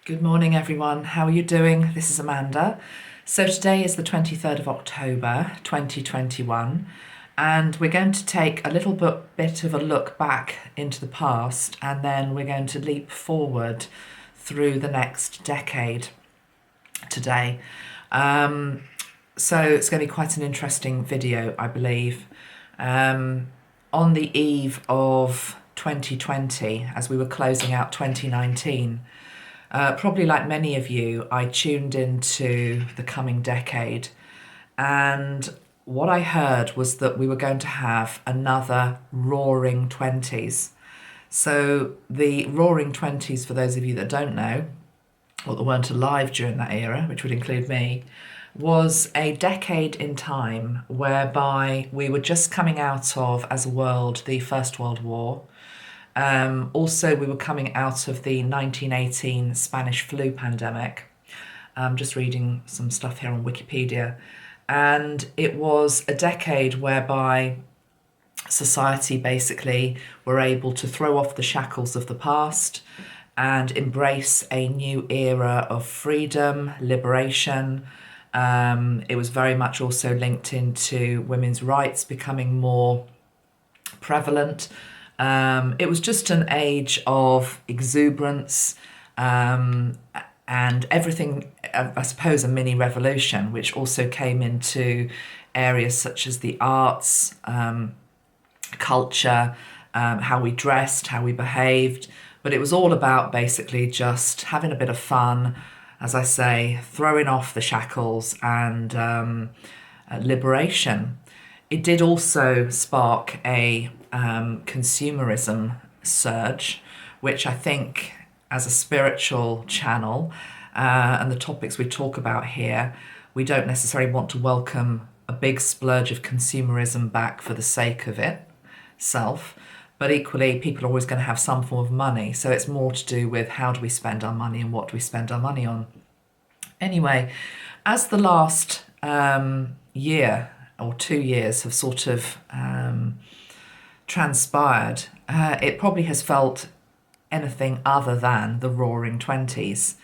Good morning, everyone. How are you doing? This is Amanda. So today is the 23rd of October, 2021, and we're going to take a little bit of a look back into the past, and then we're going to leap forward through the next decade today. So it's going to be quite an interesting video, I believe. On the eve of 2020, as we were closing out 2019, probably like many of you, I tuned into the coming decade, and what I heard was that we were going to have another roaring 20s. So, the roaring 20s, for those of you that don't know, or that weren't alive during that era, which would include me, was a decade in time whereby we were just coming out of, as a world, the First World War. Also, we were coming out of the 1918 Spanish flu pandemic. I'm just reading some stuff here on Wikipedia. And it was a decade whereby society basically were able to throw off the shackles of the past and embrace a new era of freedom, liberation. It was very much also linked into women's rights becoming more prevalent. It was just an age of exuberance and everything, I suppose, a mini revolution, which also came into areas such as the arts, culture, how we dressed, how we behaved. But it was all about basically just having a bit of fun, as I say, throwing off the shackles and liberation. It did also spark a consumerism surge, which I think, as a spiritual channel, and the topics we talk about here, we don't necessarily want to welcome a big splurge of consumerism back for the sake of itself. But equally, people are always going to have some form of money. So it's more to do with how do we spend our money and what do we spend our money on. Anyway, as the last year or 2 years have sort of transpired, it probably has felt anything other than the roaring 20s.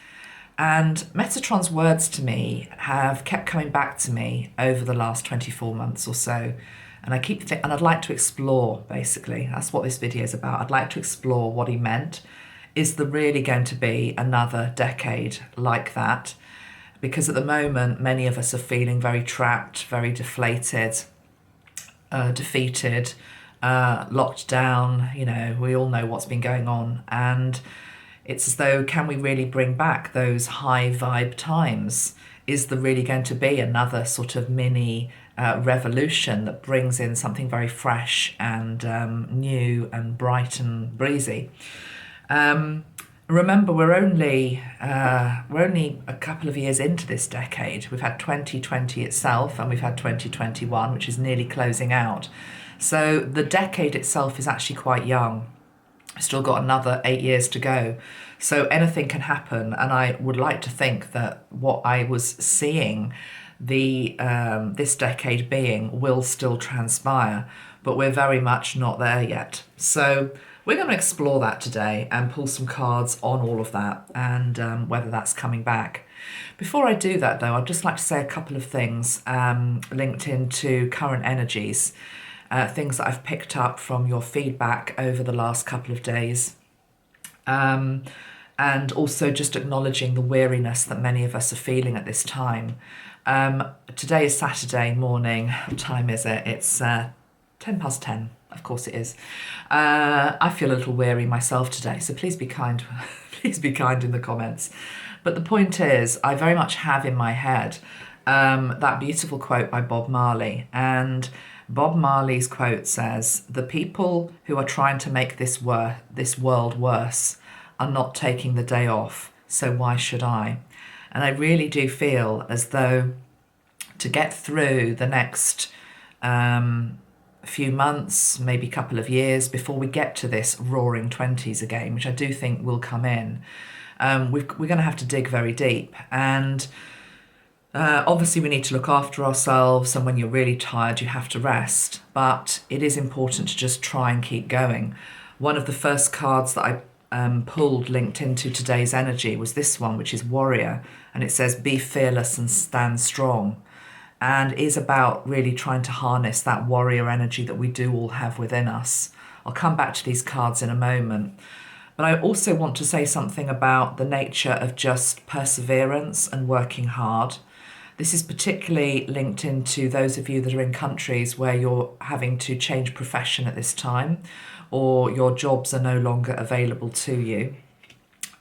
And Metatron's words to me have kept coming back to me over the last 24 months or so. And and I'd like to explore, basically, that's what this video is about. I'd like to explore what he meant. Is there really going to be another decade like that? Because at the moment, many of us are feeling very trapped, very deflated, defeated, locked down. You know, we all know what's been going on. And it's as though, can we really bring back those high vibe times? Is there really going to be another sort of mini revolution that brings in something very fresh and new and bright and breezy? Remember, we're only a couple of years into this decade. We've had 2020 itself, and we've had 2021, which is nearly closing out. So the decade itself is actually quite young. We've still got another 8 years to go. So anything can happen, and I would like to think that what I was seeing this decade being will still transpire, but we're very much not there yet. So we're going to explore that today and pull some cards on all of that and whether that's coming back. Before I do that, though, I'd just like to say a couple of things linked into current energies, things that I've picked up from your feedback over the last couple of days. And also just acknowledging the weariness that many of us are feeling at this time. Today is Saturday morning. What time is it? It's 10 past 10. Of course it is. I feel a little weary myself today, so please be kind. Please be kind in the comments. But the point is, I very much have in my head that beautiful quote by Bob Marley. And Bob Marley's quote says, "The people who are trying to make this world worse are not taking the day off, so why should I?" And I really do feel as though to get through the next few months, maybe couple of years before we get to this roaring 20s again, which I do think will come in, we're going to have to dig very deep. And obviously we need to look after ourselves, and when you're really tired you have to rest, but it is important to just try and keep going. One of the first cards that I pulled, linked into today's energy, was this one, which is warrior. And it says, be fearless and stand strong. And is about really trying to harness that warrior energy that we do all have within us. I'll come back to these cards in a moment. But I also want to say something about the nature of just perseverance and working hard. This is particularly linked into those of you that are in countries where you're having to change profession at this time, or your jobs are no longer available to you.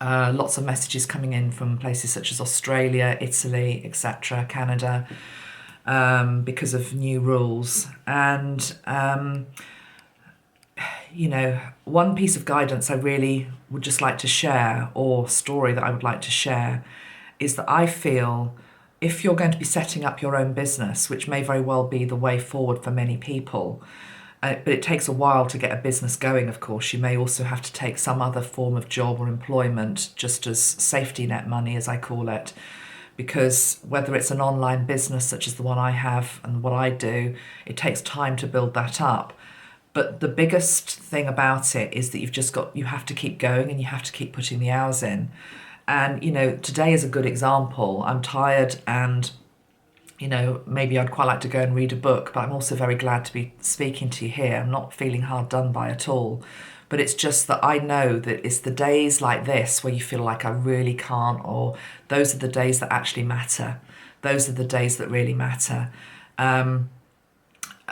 Lots of messages coming in from places such as Australia, Italy, etc., Canada, because of new rules. And, one piece of guidance I really would just like to share, or story that I would like to share, is that I feel if you're going to be setting up your own business, which may very well be the way forward for many people, but it takes a while to get a business going, of course. You may also have to take some other form of job or employment, just as safety net money, as I call it, because whether it's an online business such as the one I have and what I do, it takes time to build that up. But the biggest thing about it is that you have to keep going and you have to keep putting the hours in. And, today is a good example. I'm tired and maybe I'd quite like to go and read a book, but I'm also very glad to be speaking to you here. I'm not feeling hard done by at all. But it's just that I know that it's the days like this where you feel like I really can't, or those are the days that actually matter. Those are the days that really matter.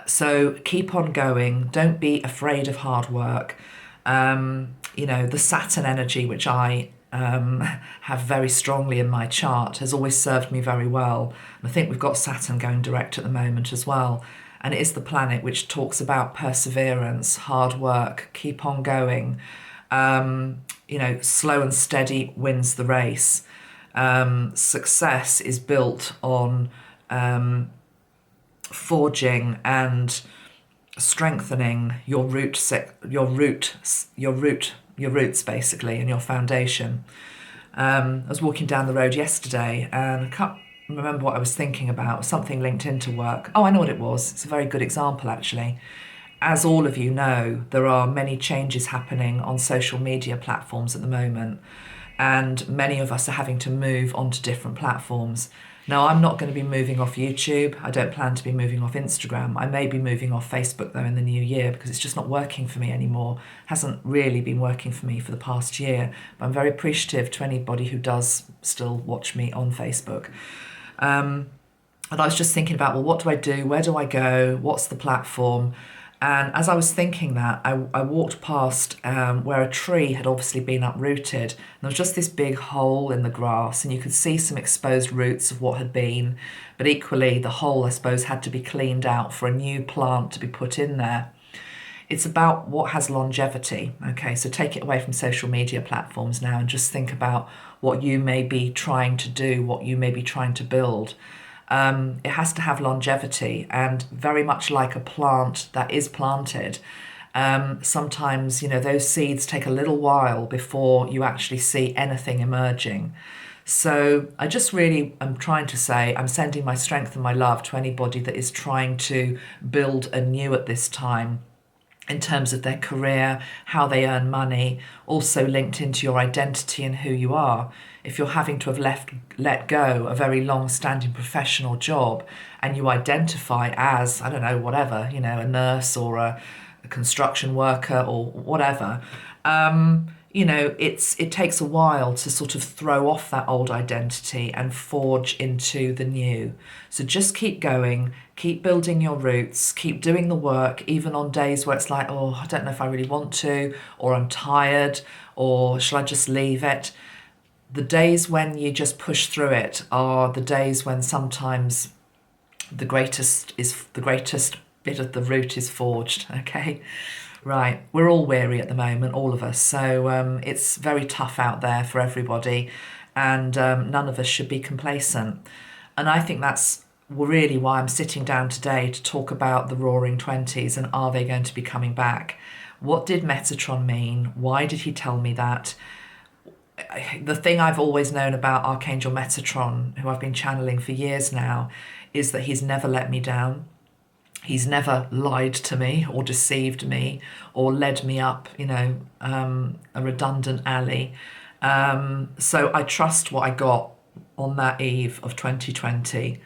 So keep on going. Don't be afraid of hard work. The Saturn energy, which I have very strongly in my chart, has always served me very well. And I think we've got Saturn going direct at the moment as well. And it is the planet which talks about perseverance, hard work, keep on going. Slow and steady wins the race. Success is built on forging and strengthening your roots basically, and your foundation. I was walking down the road yesterday and I can't remember what I was thinking about, something linked into work. Oh, I know what it was. It's a very good example, actually. As all of you know, there are many changes happening on social media platforms at the moment, and many of us are having to move onto different platforms. Now, I'm not going to be moving off YouTube. I don't plan to be moving off Instagram. I may be moving off Facebook, though, in the new year, because it's just not working for me anymore. It hasn't really been working for me for the past year. But I'm very appreciative to anybody who does still watch me on Facebook. And I was just thinking about, well, what do I do? Where do I go? What's the platform? And as I was thinking that, I walked past where a tree had obviously been uprooted. And there was just this big hole in the grass, and you could see some exposed roots of what had been. But equally, the hole, I suppose, had to be cleaned out for a new plant to be put in there. It's about what has longevity. Okay, so take it away from social media platforms now and just think about what you may be trying to do, what you may be trying to build. It has to have longevity, and very much like a plant that is planted, sometimes those seeds take a little while before you actually see anything emerging. So I just really am trying to say I'm sending my strength and my love to anybody that is trying to build anew at this time, in terms of their career, how they earn money, also linked into your identity and who you are. If you're having to have let go a very long-standing professional job and you identify as, I don't know, whatever, a nurse or a construction worker or whatever, it takes a while to sort of throw off that old identity and forge into the new. So just keep going, keep building your roots, keep doing the work, even on days where it's like, oh, I don't know if I really want to, or I'm tired, or shall I just leave it? The days when you just push through it are the days when sometimes the greatest bit of the root is forged, okay? Right, we're all weary at the moment, all of us, so it's very tough out there for everybody, and none of us should be complacent. And I think that's really why I'm sitting down today to talk about the Roaring 20s and are they going to be coming back? What did Metatron mean? Why did he tell me that? The thing I've always known about Archangel Metatron, who I've been channeling for years now, is that he's never let me down. He's never lied to me or deceived me or led me up, a redundant alley. So I trust what I got on that eve of 2020.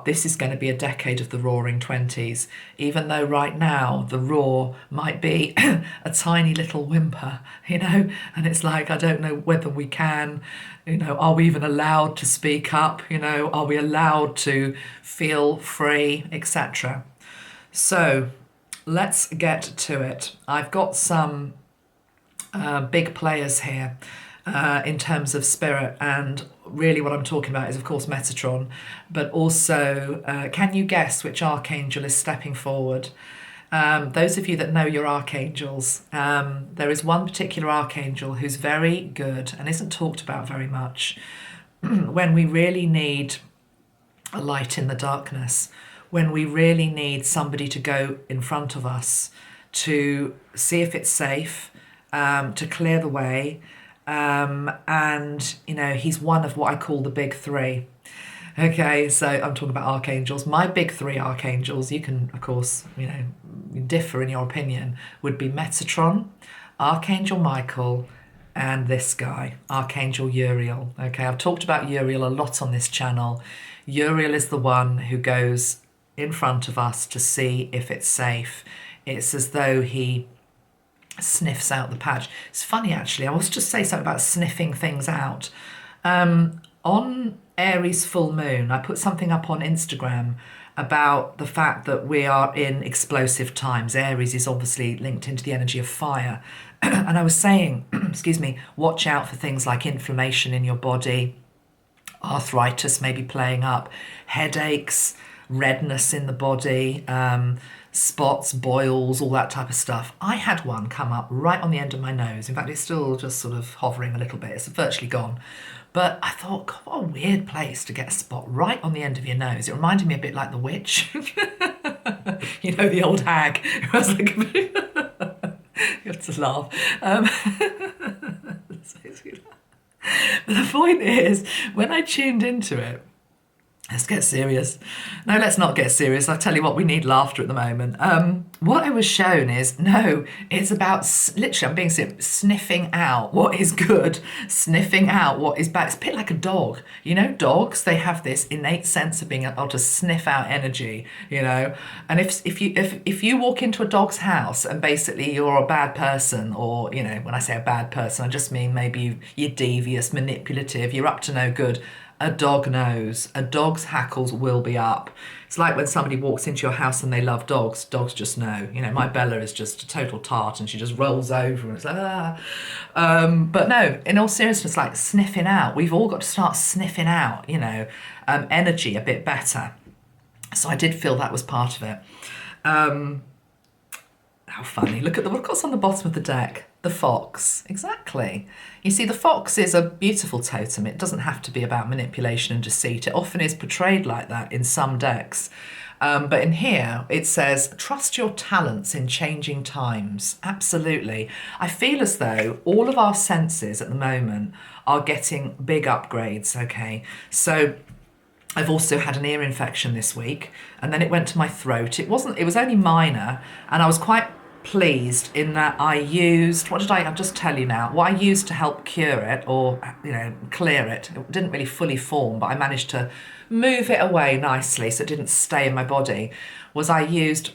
This is going to be a decade of the roaring 20s, even though right now the roar might be a tiny little whimper, and it's like, I don't know whether we can, are we even allowed to speak up, are we allowed to feel free, etc. So let's get to it. I've got some big players here in terms of spirit, and really what I'm talking about is, of course, Metatron, but also can you guess which archangel is stepping forward? Those of you that know your archangels, there is one particular archangel who's very good and isn't talked about very much when we really need a light in the darkness, when we really need somebody to go in front of us to see if it's safe, to clear the way. And, he's one of what I call the big three. Okay, so I'm talking about archangels. My big three archangels, you can, of course, differ in your opinion, would be Metatron, Archangel Michael, and this guy, Archangel Uriel. Okay, I've talked about Uriel a lot on this channel. Uriel is the one who goes in front of us to see if it's safe. It's as though he sniffs out the patch. It's funny, actually. I was just say something about sniffing things out. On Aries full moon, I put something up on Instagram about the fact that we are in explosive times. Aries is obviously linked into the energy of fire. And I was saying, excuse me, watch out for things like inflammation in your body, arthritis maybe playing up, headaches, redness in the body, spots, boils, all that type of stuff. I had one come up right on the end of my nose. In fact, it's still just sort of hovering a little bit. It's virtually gone. But I thought, God, what a weird place to get a spot right on the end of your nose. It reminded me a bit like the witch. The old hag. I was like, you have to laugh. But the point is, when I tuned into it, let's get serious. No, let's not get serious. I'll tell you what, we need laughter at the moment. What I was shown is, no, it's about, literally, I'm being serious, sniffing out what is good, sniffing out what is bad. It's a bit like a dog. Dogs, they have this innate sense of being able to sniff out energy, And if you walk into a dog's house and basically you're a bad person, or, when I say a bad person, I just mean maybe you're devious, manipulative, you're up to no good. A dog knows. A dog's hackles will be up. It's like when somebody walks into your house and they love dogs. Dogs just know. My Bella is just a total tart and she just rolls over and it's like, ah. But no, in all seriousness, like sniffing out. We've all got to start sniffing out, energy a bit better. So I did feel that was part of it. How funny. Look at what's on the bottom of the deck. The fox. Exactly. You see, the fox is a beautiful totem. It doesn't have to be about manipulation and deceit. It often is portrayed like that in some decks. But in here, it says, trust your talents in changing times. Absolutely. I feel as though all of our senses at the moment are getting big upgrades, okay? So I've also had an ear infection this week, and then it went to my throat. It was only minor, and I was quite pleased in that I used, I'll just tell you now, what I used to help cure it or, clear it. It didn't really fully form, but I managed to move it away nicely so it didn't stay in my body, was I used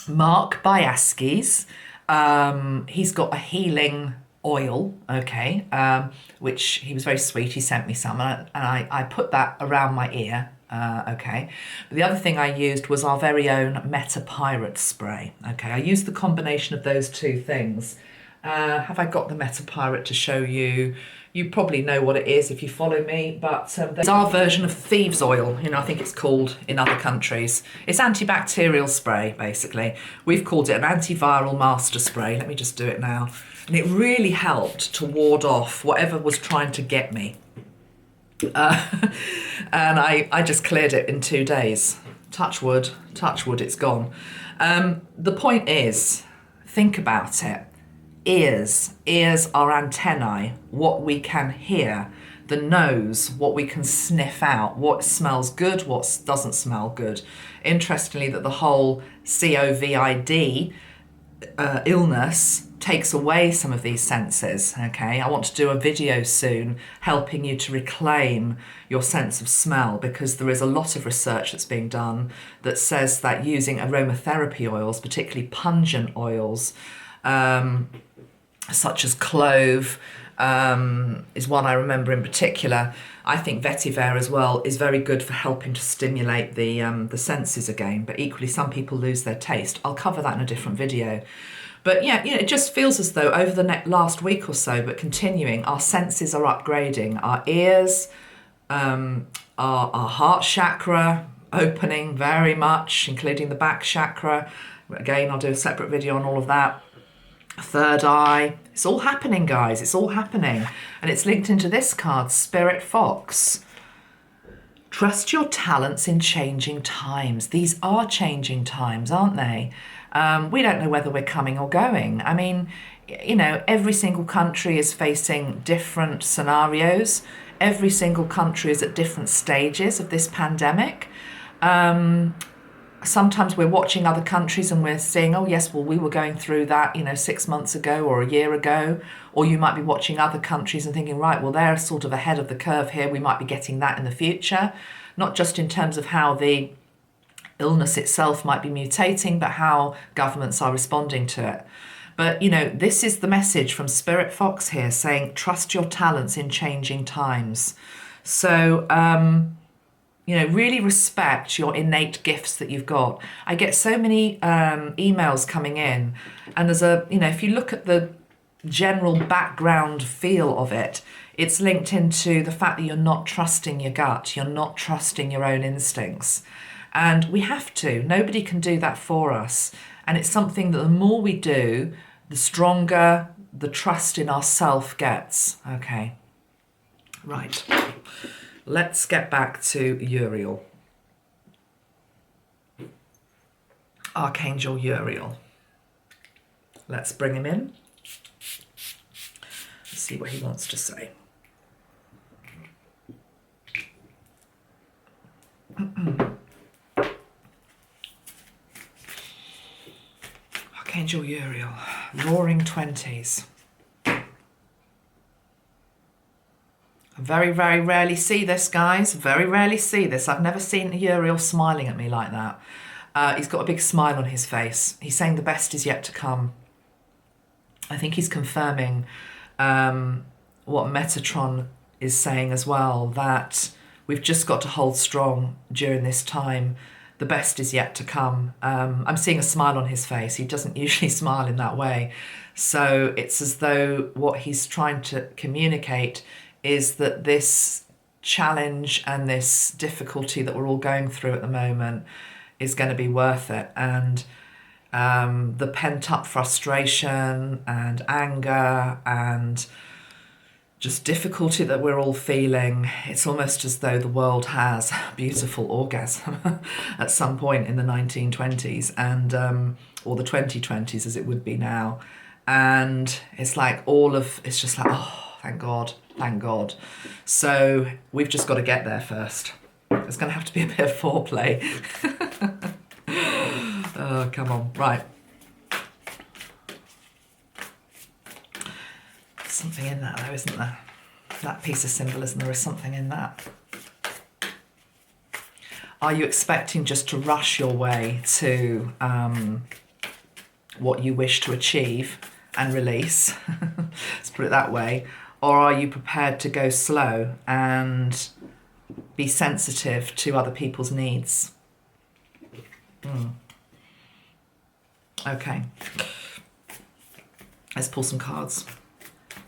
Mark Biaski's. He's got a healing oil, okay, which he was very sweet. He sent me some, and I put that around my ear. Okay. But the other thing I used was our very own Meta Pirate spray. Okay. I used the combination of those two things. Have I got the Meta Pirate to show you? You probably know what it is if you follow me, but it's our version of thieves oil. I think it's called in other countries. It's antibacterial spray, basically. We've called it an antiviral master spray. Let me just do it now. And it really helped to ward off whatever was trying to get me. And I just cleared it in 2 days. Touch wood, it's gone. The point is, think about it. Ears are antennae, what we can hear. the nose, what we can sniff out, what smells good, what doesn't smell good. Interestingly, that the whole COVID illness takes away some of these senses. Okay, I want to do a video soon helping you to reclaim your sense of smell, because there is a lot of research that's being done that says that using aromatherapy oils, particularly pungent oils, such as clove, is one I remember in particular. I think vetiver as well is very good for helping to stimulate the senses again, but equally some people lose their taste. I'll cover that in a different video. But yeah, it just feels as though over the last week or so, but continuing, our senses are upgrading. Our ears, our heart chakra opening very much, including the back chakra. Again, I'll do a separate video on all of that. Third eye. It's all happening, guys. It's all happening. And it's linked into this card, Spirit Fox. Trust your talents in changing times. These are changing times, aren't they? We don't know whether we're coming or going. I mean, every single country is facing different scenarios. Every single country is at different stages of this pandemic. Sometimes we're watching other countries and we're saying, oh yes, well, we were going through that, 6 months ago or a year ago. Or you might be watching other countries and thinking, right, well, they're sort of ahead of the curve here. We might be getting that in the future. Not just in terms of how the illness itself might be mutating, but how governments are responding to it. But, this is the message from Spirit Fox here saying, trust your talents in changing times. So, really respect your innate gifts that you've got. I get so many emails coming in, and there's if you look at the general background feel of it, it's linked into the fact that you're not trusting your gut, you're not trusting your own instincts. And we have to. Nobody can do that for us. And it's something that the more we do, the stronger the trust in ourself gets. Okay. Right. Let's get back to Uriel. Archangel Uriel. Let's bring him in. Let's see what he wants to say. Archangel Uriel, roaring 20s. I very, very rarely see this, guys. Very rarely see this. I've never seen Uriel smiling at me like that. He's got a big smile on his face. He's saying the best is yet to come. I think he's confirming what Metatron is saying as well, that we've just got to hold strong during this time. The best is yet to come. I'm seeing a smile on his face. He doesn't usually smile in that way. So it's as though what he's trying to communicate is that this challenge and this difficulty that we're all going through at the moment is going to be worth it. And the pent-up frustration and anger and just difficulty that we're all feeling, it's almost as though the world has a beautiful orgasm at some point in the 1920s and or the 2020s as it would be now. And it's like it's just like, oh, thank God, thank God. So we've just got to get there first. There's going to have to be a bit of foreplay. Oh, come on. Right. Something in that though, isn't there? That piece of symbolism, there is something in that. Are you expecting just to rush your way to what you wish to achieve and release? Let's put it that way. Or are you prepared to go slow and be sensitive to other people's needs? Okay. Let's pull some cards.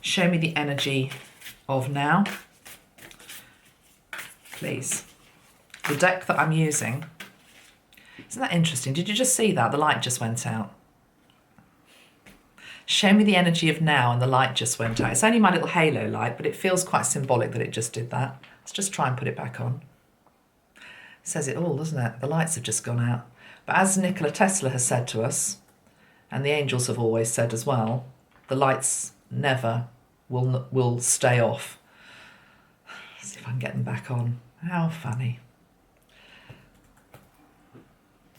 Show me the energy of now, please. The deck that I'm using, isn't that interesting? Did you just see that? The light just went out. Show me the energy of now, and the light just went out. It's only my little halo light, but it feels quite symbolic that it just did that. Let's just try and put it back on. It says it all, doesn't it? The lights have just gone out. But as Nikola Tesla has said to us, and the angels have always said as well, the lights never will stay off. See if I can get them back on. How funny.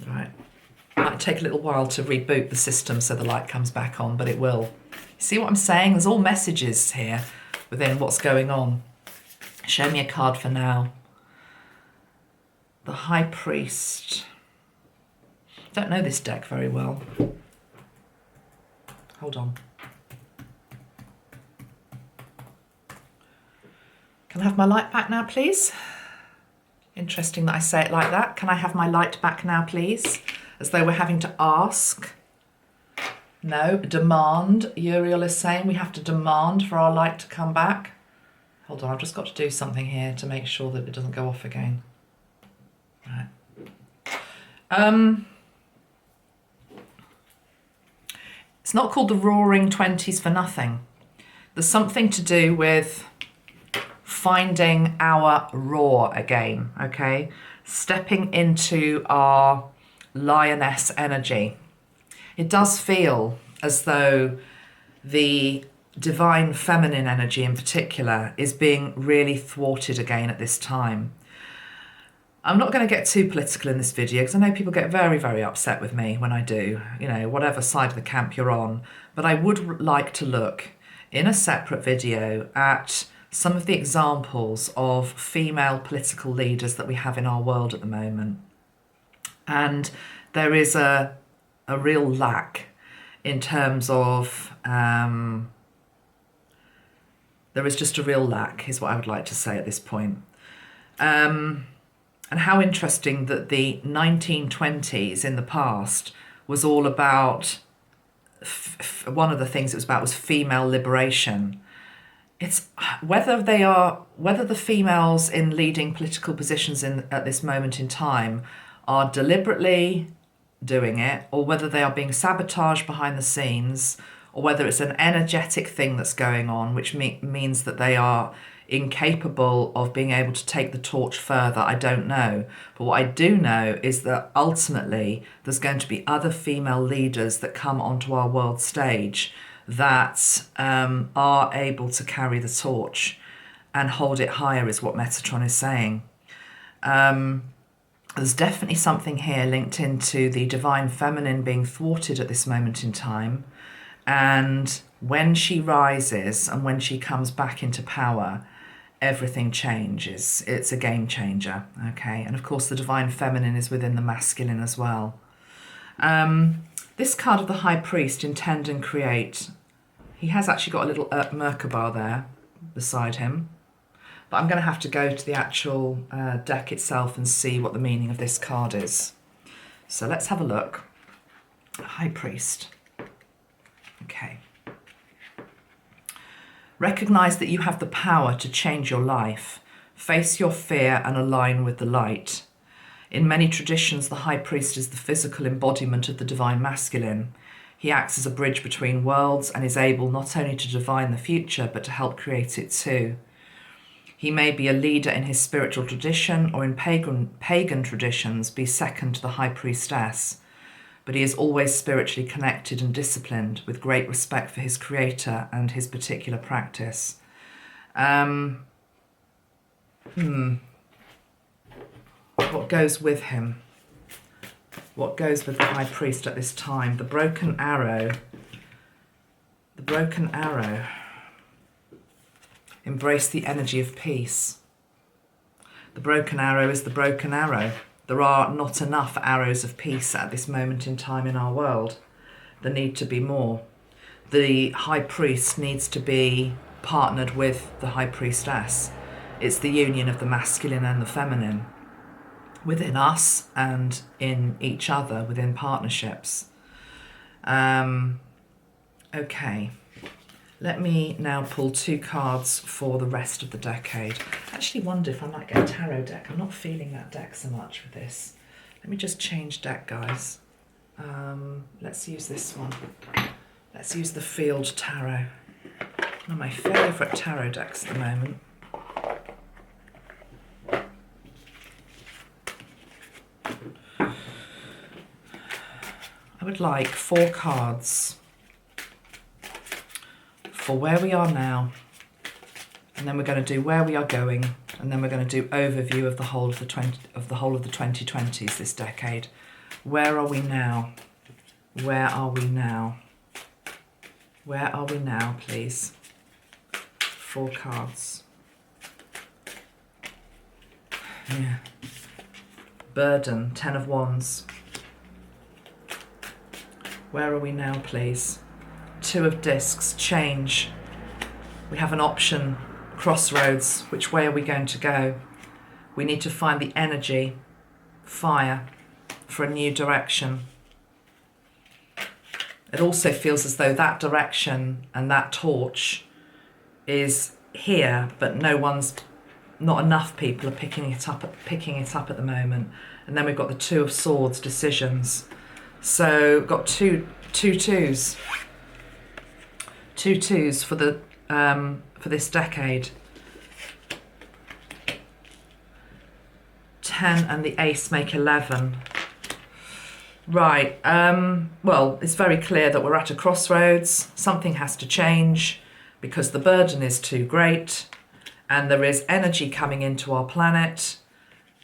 Right. Might take a little while to reboot the system so the light comes back on, but it will. See what I'm saying? There's all messages here within what's going on. Show me a card for now. The High Priest. Don't know this deck very well. Hold on. Can I have my light back now, please? Interesting that I say it like that. Can I have my light back now, please? As though we're having to ask. No, demand. Uriel is saying we have to demand for our light to come back. Hold on, I've just got to do something here to make sure that it doesn't go off again. Right. It's not called the Roaring 20s for nothing. There's something to do with finding our roar again, okay? Stepping into our lioness energy. It does feel as though the divine feminine energy in particular is being really thwarted again at this time. I'm not going to get too political in this video because I know people get very, very upset with me when I do, you know, whatever side of the camp you're on. But I would like to look in a separate video at some of the examples of female political leaders that we have in our world at the moment. And there is a real lack in terms of, there is just a real lack is what I would like to say at this point. And how interesting that the 1920s in the past was all about, one of the things it was about was female liberation. It's whether the females in leading political positions at this moment in time are deliberately doing it, or whether they are being sabotaged behind the scenes, or whether it's an energetic thing that's going on, which means that they are incapable of being able to take the torch further. I don't know. But what I do know is that ultimately there's going to be other female leaders that come onto our world stage that are able to carry the torch and hold it higher, is what Metatron is saying. There's definitely something here linked into the divine feminine being thwarted at this moment in time. And when she rises and when she comes back into power, everything changes. It's a game changer, okay? And of course, the divine feminine is within the masculine as well. This card of the High Priest, Intend and Create, he has actually got a little Merkaba there beside him. But I'm going to have to go to the actual deck itself and see what the meaning of this card is. So let's have a look. High Priest. Okay. Recognize that you have the power to change your life. Face your fear and align with the light. In many traditions, the High Priest is the physical embodiment of the divine masculine. He acts as a bridge between worlds and is able not only to divine the future, but to help create it too. He may be a leader in his spiritual tradition, or in pagan traditions be second to the High Priestess. But he is always spiritually connected and disciplined, with great respect for his creator and his particular practice. What goes with him? What goes with the High Priest at this time? The broken arrow. The broken arrow. Embrace the energy of peace. The broken arrow is the broken arrow. There are not enough arrows of peace at this moment in time in our world. There need to be more. The High Priest needs to be partnered with the High Priestess. It's the union of the masculine and the feminine within us and in each other, within partnerships. Okay. Let me now pull 2 cards for the rest of the decade. I actually wonder if I might get a tarot deck. I'm not feeling that deck so much with this. Let me just change deck, guys. Let's use this one. Let's use the Field Tarot. One of my favourite tarot decks at the moment. I would like 4 cards for where we are now, and then we're going to do where we are going And then we're going to do overview of the whole of the 2020s this decade. Where are we now? Where are we now? Where are we now, please? 4 cards. Yeah. Burden, 10 of Wands. Where are we now, please? 2 of Discs, change. We have an option, crossroads. Which way are we going to go? We need to find the energy, fire, for a new direction. It also feels as though that direction and that torch is here, but not enough people are picking it up at the moment. And then we've got the 2 of Swords, decisions. So got two twos for the for this decade. 10 and the Ace make 11. Right, well, it's very clear that we're at a crossroads. Something has to change because the burden is too great and there is energy coming into our planet,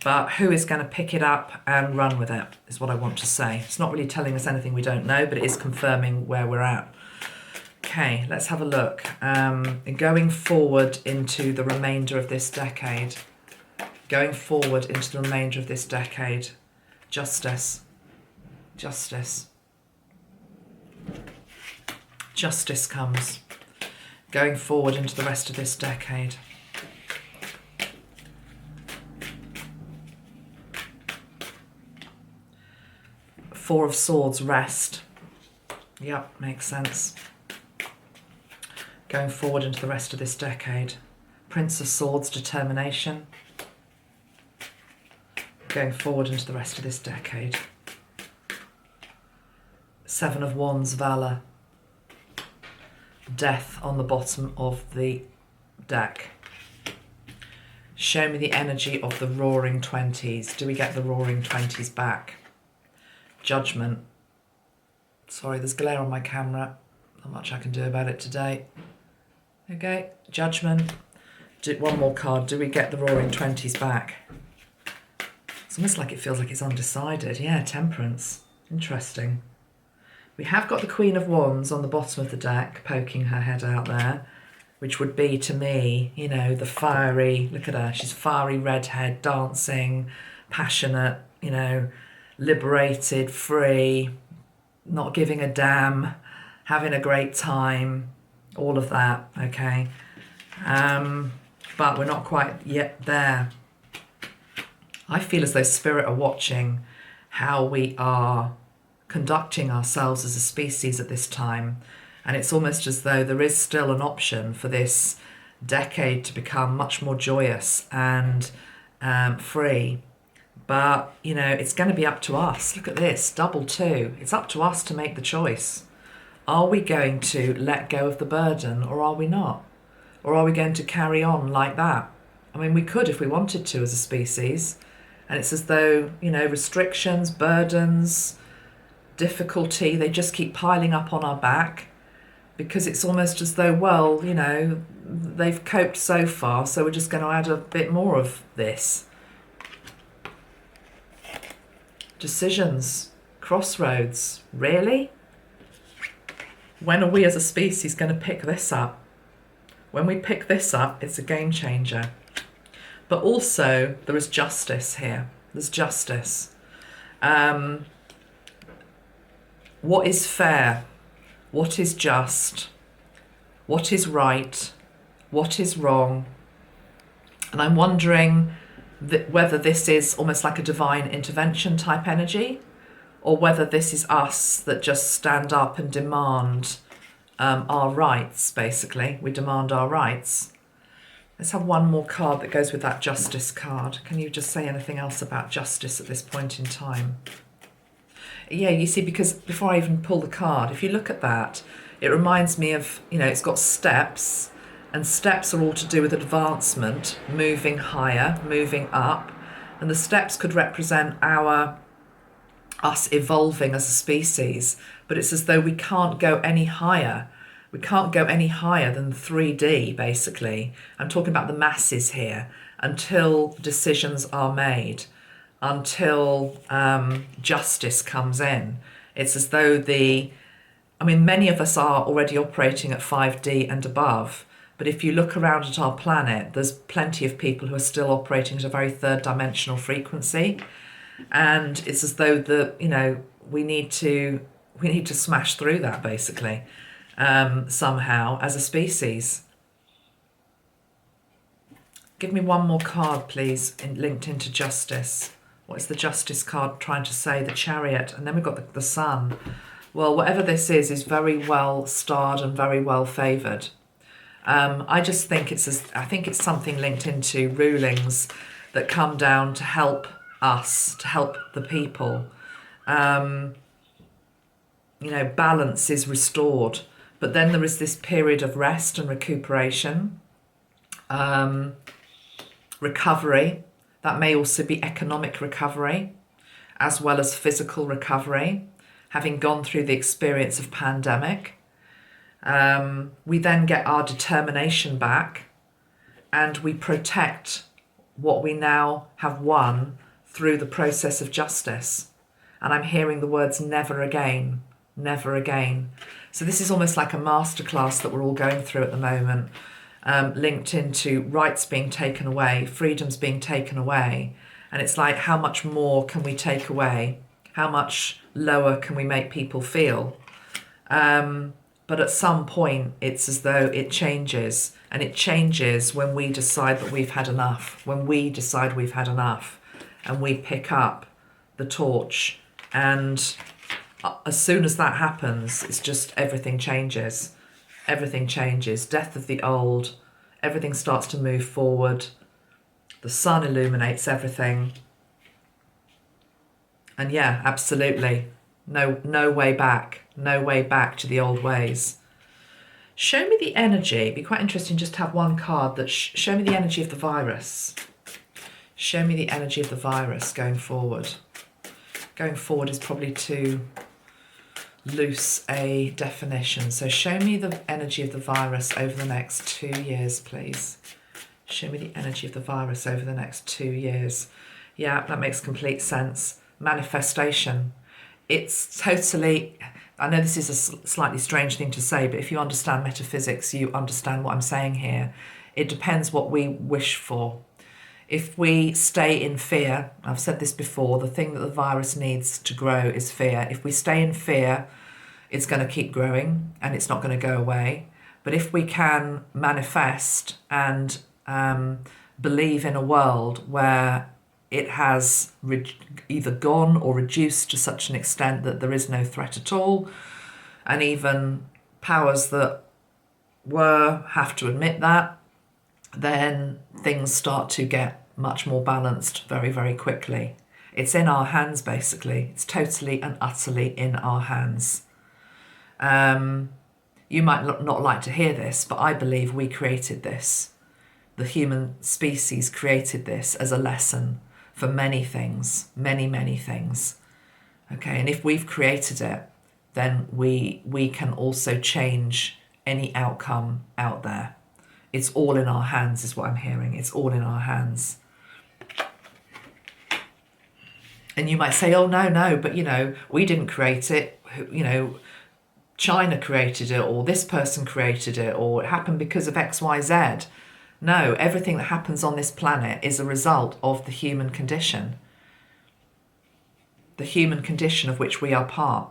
but who is going to pick it up and run with it is what I want to say. It's not really telling us anything we don't know, but it is confirming where we're at. Okay, let's have a look. Going forward into the remainder of this decade. Going forward into the remainder of this decade. Justice. Justice. Justice comes. Going forward into the rest of this decade. Four of Swords, rest. Yep, makes sense. Going forward into the rest of this decade. Prince of Swords, determination. Going forward into the rest of this decade. 7 of Wands, valor. Death on the bottom of the deck. Show me the energy of the roaring 20s. Do we get the roaring 20s back? Judgment. Sorry, there's glare on my camera. Not much I can do about it today. Okay, judgment. One more card. Do we get the roaring 20s back? It's almost like it feels like it's undecided. Yeah, temperance. Interesting. We have got the Queen of Wands on the bottom of the deck, poking her head out there, which would be, to me, you know, the fiery, look at her, she's fiery redhead, dancing, passionate, you know, liberated, free, not giving a damn, having a great time, all of that, okay? But we're not quite yet there. I feel as though Spirit are watching how we are conducting ourselves as a species at this time, and it's almost as though there is still an option for this decade to become much more joyous and free. But, you know, it's going to be up to us. Look at this, double 2. It's up to us to make the choice. Are we going to let go of the burden, or are we not? Or are we going to carry on like that? I mean, we could if we wanted to as a species. And it's as though, you know, restrictions, burdens, difficulty, they just keep piling up on our back, because it's almost as though, well, you know, they've coped so far, so we're just going to add a bit more of this. Decisions, crossroads, really? When are we as a species going to pick this up? When we pick this up, it's a game changer. But also, there is justice here. There's justice. What is fair? What is just? What is right? What is wrong? And I'm wondering whether this is almost like a divine intervention type energy, or whether this is us that just stand up and demand our rights, basically. We demand our rights. Let's have one more card that goes with that justice card. Can you just say anything else about justice at this point in time? Yeah, you see, because before I even pull the card, if you look at that, it reminds me of, you know, it's got steps, and steps are all to do with advancement, moving higher, moving up, and the steps could represent us evolving as a species, but it's as though we can't go any higher. We can't go any higher than 3D, basically. I'm talking about the masses here. until decisions are made, until justice comes in. It's as though many of us are already operating at 5D and above, but if you look around at our planet, there's plenty of people who are still operating at a very third dimensional frequency. And it's as though we need to smash through that, basically, somehow as a species. Give me one more card, please, linked into justice. What is the justice card trying to say? The Chariot, and then we've got the Sun. Well, whatever this is very well starred and very well favoured. I just think it's something linked into rulings that come down to help us, to help the people. Balance is restored, but then there is this period of rest and recuperation, recovery. That may also be economic recovery, as well as physical recovery, having gone through the experience of pandemic. We then get our determination back, and we protect what we now have won through the process of justice. And I'm hearing the words never again, never again. So this is almost like a masterclass that we're all going through at the moment, linked into rights being taken away, freedoms being taken away. And it's like, how much more can we take away? How much lower can we make people feel? But at some point, it's as though it changes. And it changes when we decide that we've had enough. When we decide we've had enough. And we pick up the torch. And as soon as that happens, it's just everything changes. Everything changes. Death of the old. Everything starts to move forward. The sun illuminates everything. And yeah, absolutely. No way back. No way back to the old ways. Show me the energy. It'd be quite interesting just to have one card that show me the energy of the virus. Show me the energy of the virus going forward. Going forward is probably too loose a definition. So show me the energy of the virus over the next 2 years, please. Show me the energy of the virus over the next 2 years. Yeah, that makes complete sense. Manifestation. It's totally, I know this is a slightly strange thing to say, but if you understand metaphysics, you understand what I'm saying here. It depends what we wish for. If we stay in fear, I've said this before, the thing that the virus needs to grow is fear. If we stay in fear, it's going to keep growing and it's not going to go away. But if we can manifest and believe in a world where it has either gone or reduced to such an extent that there is no threat at all, and even powers that were have to admit that, then things start to get much more balanced very, very quickly. It's in our hands, basically. It's totally and utterly in our hands. You might not like to hear this, but I believe we created this. The human species created this as a lesson for many things, many, many things. Okay, and if we've created it, then we can also change any outcome out there. It's all in our hands is what I'm hearing. It's all in our hands. And you might say, oh, no, but, we didn't create it. China created it, or this person created it, or it happened because of X, Y, Z. No, everything that happens on this planet is a result of the human condition. The human condition of which we are part.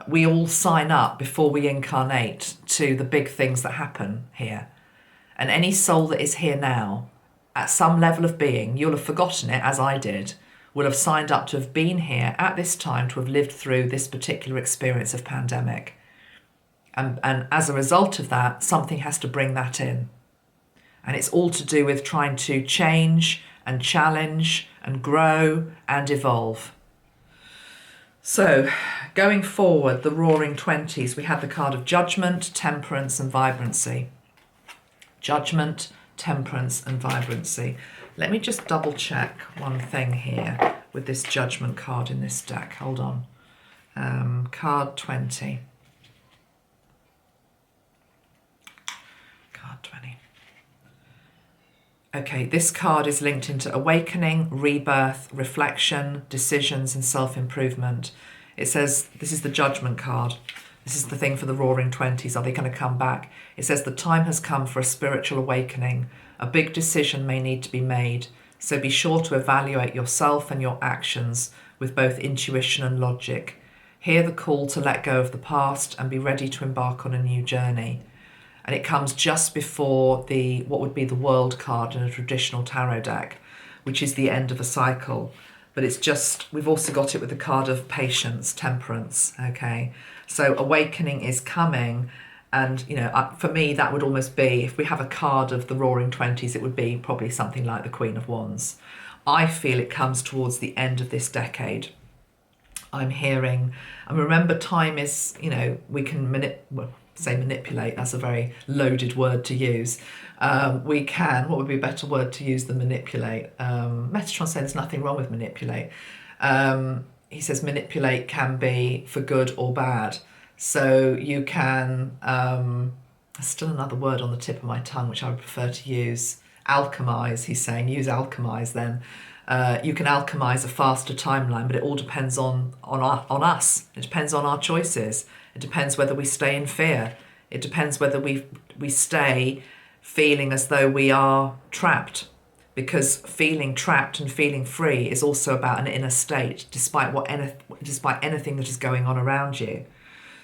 We all sign up before we incarnate to the big things that happen here. And any soul that is here now, at some level of being, you'll have forgotten it, as I did, will have signed up to have been here at this time, to have lived through this particular experience of pandemic. And as a result of that, something has to bring that in. And it's all to do with trying to change and challenge and grow and evolve. So, going forward, the Roaring 20s, we had the card of Judgment, Temperance and Vibrancy. Judgment, Temperance and Vibrancy. Let me just double check one thing here with this Judgment card in this deck. Hold on. Card 20. Card 20. Okay, this card is linked into awakening, rebirth, reflection, decisions, and self-improvement. It says, this is the judgment card. This is the thing for the roaring 20s. Are they going to come back? It says the time has come for a spiritual awakening. A big decision may need to be made. So be sure to evaluate yourself and your actions with both intuition and logic. Hear the call to let go of the past and be ready to embark on a new journey. And it comes just before the what would be the world card in a traditional tarot deck, which is the end of a cycle. But it's just, we've also got it with the card of patience, temperance, okay? So awakening is coming, and, you know, for me, that would almost be, if we have a card of the roaring 20s, it would be probably something like the Queen of Wands. I feel it comes towards the end of this decade. I'm hearing, and remember, time is, you know, we can manipulate, that's a very loaded word to use. We can, what would be a better word to use than manipulate? Metatron says there's nothing wrong with manipulate. He says manipulate can be for good or bad. So you can, there's still another word on the tip of my tongue which I would prefer to use. Alchemize, he's saying, use alchemize then. You can alchemize a faster timeline, but it all depends on us. It depends on our choices. It depends whether we stay in fear. It depends whether we stay feeling as though we are trapped, because feeling trapped and feeling free is also about an inner state, despite anything that is going on around you.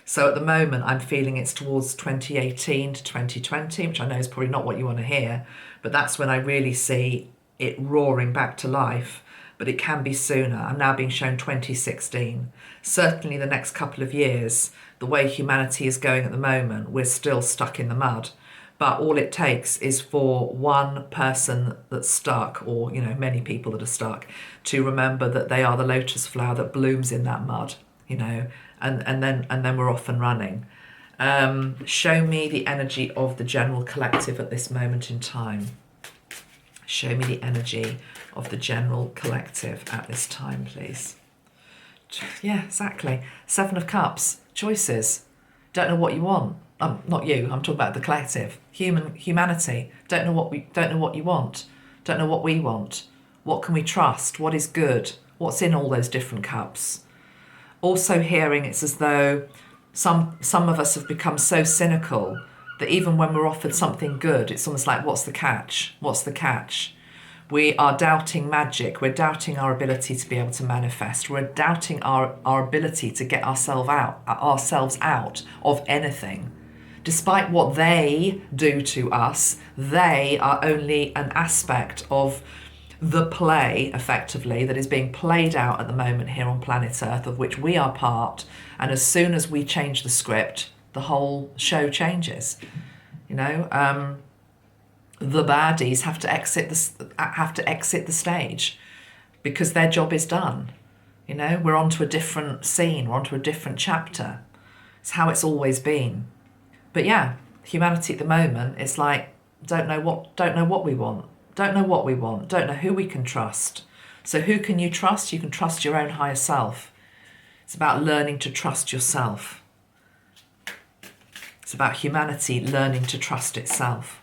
So at the moment, I'm feeling it's towards 2018 to 2020, which I know is probably not what you want to hear, but that's when I really see it roaring back to life. But it can be sooner. I'm now being shown 2016. Certainly the next couple of years, the way humanity is going at the moment, we're still stuck in the mud. But all it takes is for one person that's stuck, or, you know, many people that are stuck, to remember that they are the lotus flower that blooms in that mud, you know, and then we're off and running. Show me the energy of the general collective at this moment in time. Show me the energy of the general collective at this time, please. Yeah, exactly. 7 of Cups. Choices. Don't know what you want. Not you. I'm talking about the collective. Humanity. Don't know what you want. Don't know what we want. What can we trust? What is good? What's in all those different cups? Also hearing it's as though some of us have become so cynical that even when we're offered something good, it's almost like, what's the catch? What's the catch? We are doubting magic. We're doubting our ability to be able to manifest. We're doubting our ability to get ourselves out of anything. Despite what they do to us, they are only an aspect of the play, effectively, that is being played out at the moment here on planet Earth, of which we are part. And as soon as we change the script, the whole show changes. You know, the baddies have to exit the stage because their job is done. You know, we're onto a different scene, we're onto a different chapter. It's how it's always been. But yeah, humanity at the moment, it's like, don't know what we want, don't know who we can trust. So who can you trust? You can trust your own higher self. It's about learning to trust yourself. It's about humanity learning to trust itself.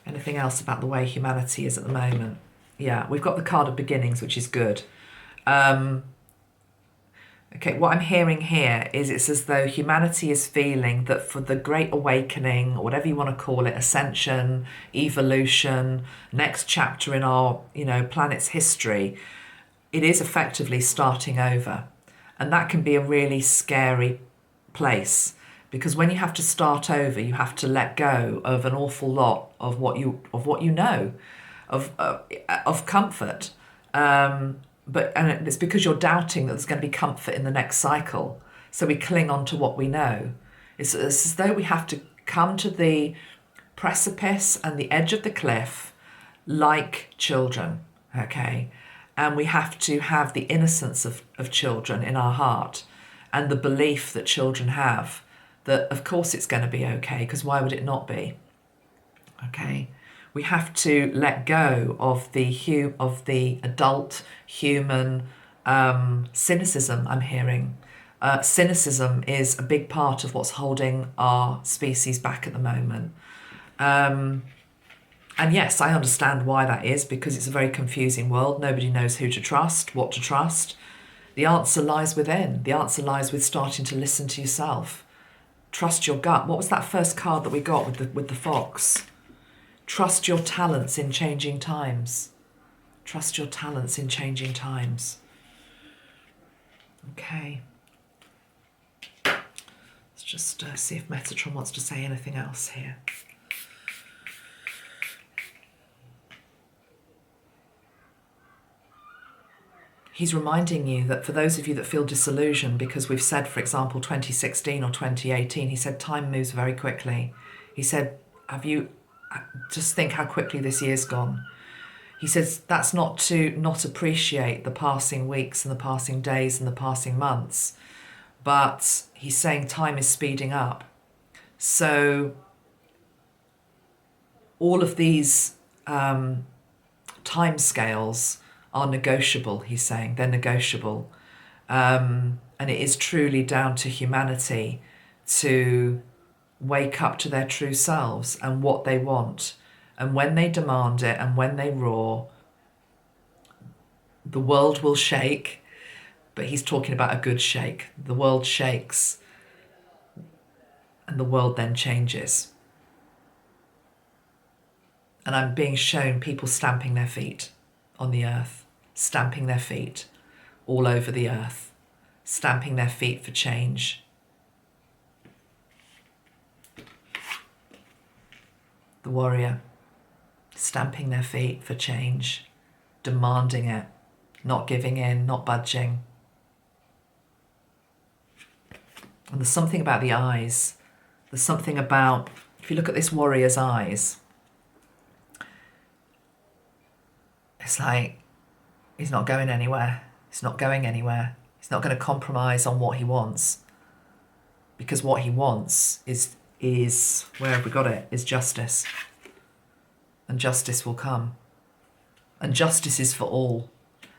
Anything else about the way humanity is at the moment? Yeah, we've got the card of beginnings, which is good. Okay, what I'm hearing here is it's as though humanity is feeling that for the great awakening, or whatever you want to call it, ascension, evolution, next chapter in our, you know, planet's history, it is effectively starting over. And that can be a really scary place, because when you have to start over, you have to let go of an awful lot of what you know, of comfort. And it's because you're doubting that there's going to be comfort in the next cycle. So we cling on to what we know. It's as though we have to come to the precipice and the edge of the cliff like children, okay? And we have to have the innocence of children in our heart, and the belief that children have that, of course, it's going to be okay, because why would it not be? Okay? We have to let go of the adult human cynicism I'm hearing. Cynicism is a big part of what's holding our species back at the moment. And yes, I understand why that is, because it's a very confusing world. Nobody knows who to trust, what to trust. The answer lies within. The answer lies with starting to listen to yourself. Trust your gut. What was that first card that we got with the fox? Trust your talents in changing times. Trust your talents in changing times. Okay. Let's just see if Metatron wants to say anything else here. He's reminding you that for those of you that feel disillusioned because we've said, for example, 2016 or 2018, he said time moves very quickly. He said, just think how quickly this year's gone. He says that's not to not appreciate the passing weeks and the passing days and the passing months, but he's saying time is speeding up. So all of these time scales are negotiable, he's saying. They're negotiable. And it is truly down to humanity to wake up to their true selves and what they want. And when they demand it and when they roar, the world will shake. But he's talking about a good shake. The world shakes and the world then changes. And I'm being shown people stamping their feet on the earth, stamping their feet all over the earth, stamping their feet for change. The warrior, stamping their feet for change, demanding it, not giving in, not budging. And there's something about the eyes. There's something about, if you look at this warrior's eyes, it's like he's not going anywhere. He's not going anywhere. He's not going to compromise on what he wants, because what he wants is where have we got it? Is justice. And justice will come. And justice is for all.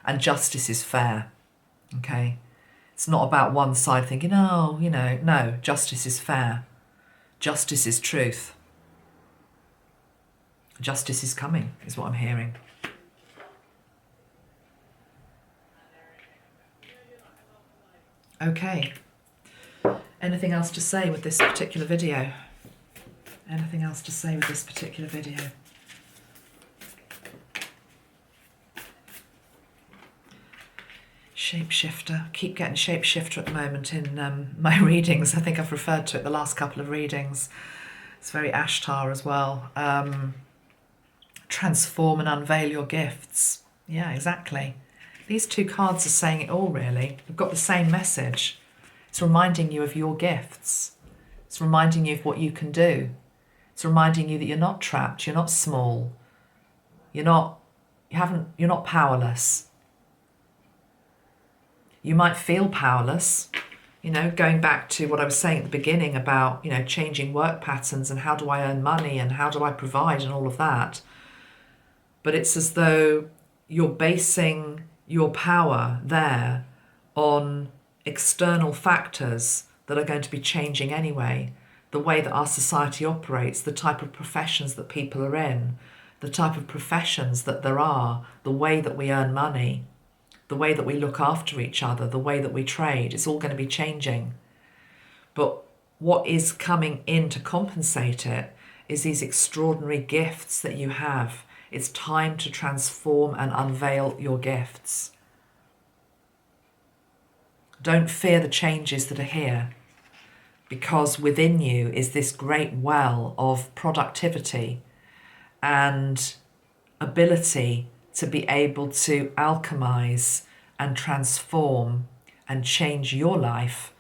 And justice is fair. Okay? It's not about one side thinking, oh, no, justice is fair. Justice is truth. Justice is coming, is what I'm hearing. Okay. Anything else to say with this particular video? Anything else to say with this particular video? Shapeshifter. Keep getting shapeshifter at the moment in my readings. I think I've referred to it the last couple of readings. It's very Ashtar as well. Transform and unveil your gifts. Yeah, exactly. These two cards are saying it all, really. They've got the same message. It's reminding you of your gifts. It's reminding you of what you can do. It's reminding you that you're not trapped, you're not small. You're not powerless. You might feel powerless, going back to what I was saying at the beginning about, changing work patterns and how do I earn money and how do I provide and all of that. But it's as though you're basing your power there on external factors that are going to be changing anyway. The way that our society operates, the type of professions that people are in, the type of professions that there are, the way that we earn money, the way that we look after each other, the way that we trade, it's all going to be changing. But what is coming in to compensate it is these extraordinary gifts that you have. It's time to transform and unveil your gifts. Don't fear the changes that are here, because within you is this great well of productivity and ability to be able to alchemize and transform and change your life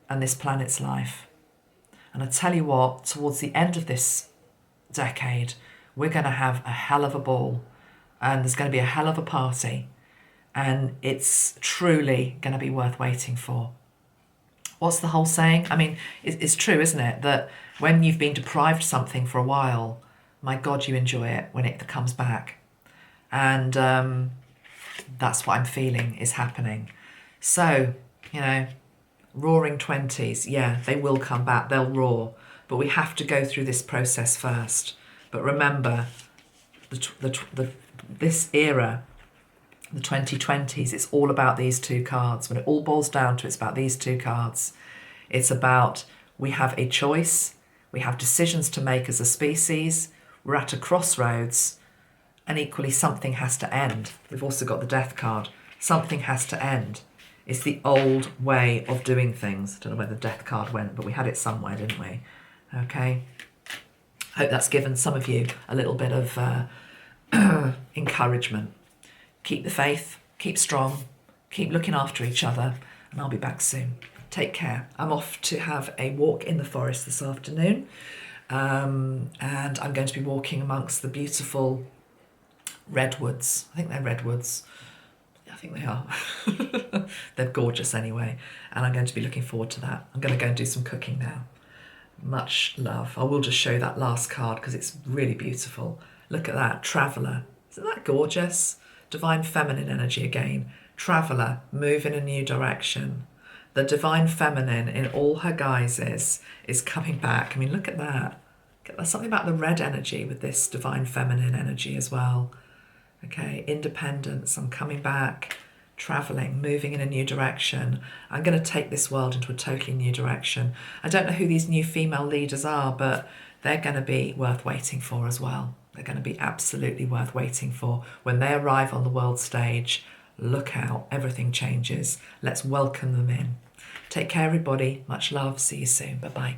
and this planet's life. And I tell you what, towards the end of this decade, we're going to have a hell of a ball, and there's going to be a hell of a party, and it's truly going to be worth waiting for. What's the whole saying? I mean, it's true, isn't it? That when you've been deprived something for a while, my God, you enjoy it when it comes back. And that's what I'm feeling is happening. So, roaring 20s, yeah, they will come back, they'll roar. But we have to go through this process first. But remember, this era, the 2020s, it's all about these two cards. When it all boils down to, it's about these two cards. It's about, we have a choice, we have decisions to make as a species, we're at a crossroads, and equally something has to end. We've also got the Death card. Something has to end. It's the old way of doing things. I don't know where the Death card went, but we had it somewhere, didn't we? Okay. Hope that's given some of you a little bit of encouragement. Keep the faith, keep strong, keep looking after each other, and I'll be back soon. Take care. I'm off to have a walk in the forest this afternoon, and I'm going to be walking amongst the beautiful redwoods. I think they're redwoods. I think they are. They're gorgeous anyway, and I'm going to be looking forward to that. I'm going to go and do some cooking now. Much love. I will just show that last card because it's really beautiful. Look at that, Traveller. Isn't that gorgeous? Divine feminine energy again. Traveller, move in a new direction. The divine feminine in all her guises is coming back. I mean, look at that. There's something about the red energy with this divine feminine energy as well. Okay, independence, I'm coming back, travelling, moving in a new direction. I'm going to take this world into a totally new direction. I don't know who these new female leaders are, but they're going to be worth waiting for as well. They're going to be absolutely worth waiting for. When they arrive on the world stage, look out, everything changes. Let's welcome them in. Take care, everybody. Much love. See you soon. Bye-bye.